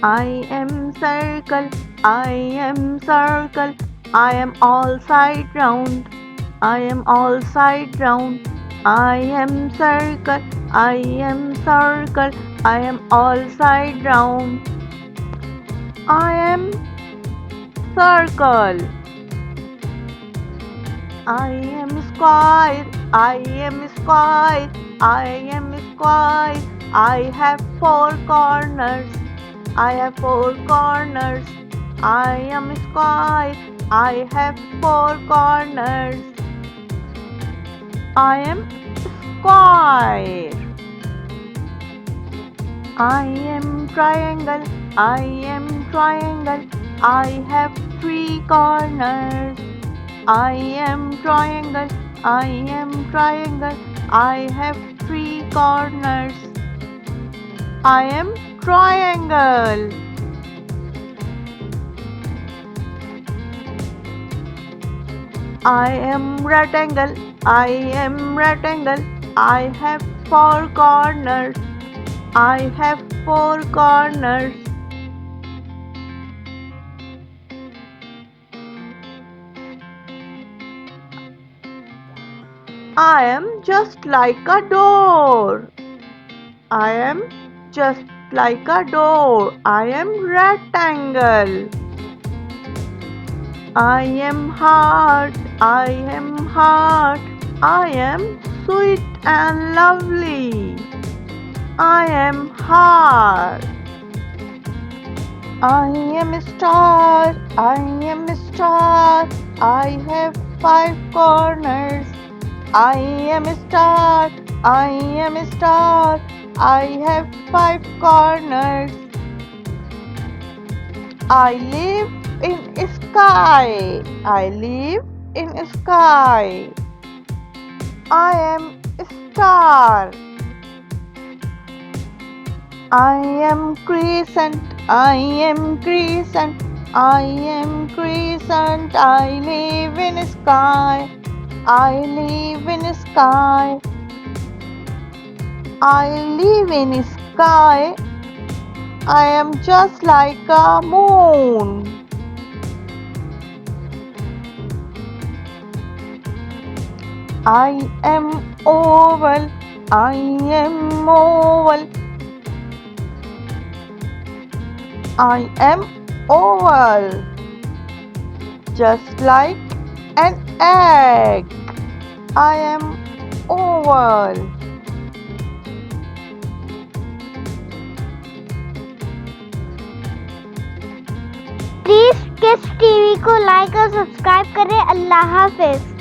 I am circle, I am circle, I am all side round, I am all side round. I am circle, I am circle, I am all side round. I am circle. I am square, I am square, I am square. I have four corners, I have four corners. I am square, I have four corners. I am square. I am triangle, I am triangle, I have three corners. I am triangle, I am triangle, I have three corners. I am triangle. I am rectangle, I am rectangle, I have four corners. I have four corners. I am just like a door. I am just like a door. I am rectangle. I am heart. I am heart. I am sweet and lovely. I am heart. I am a star. I am a star. I have five corners. I am a star. I am a star. I have five corners. I live in sky. I live in sky. I am a star. I am crescent. I am crescent. I am crescent. I live in sky. I live in sky. I live in sky. I am just like a moon. I am oval. I am oval. I am oval, just like an egg. I am oval. Please kids TV को like और subscribe करें। अल्लाह हाफिज़।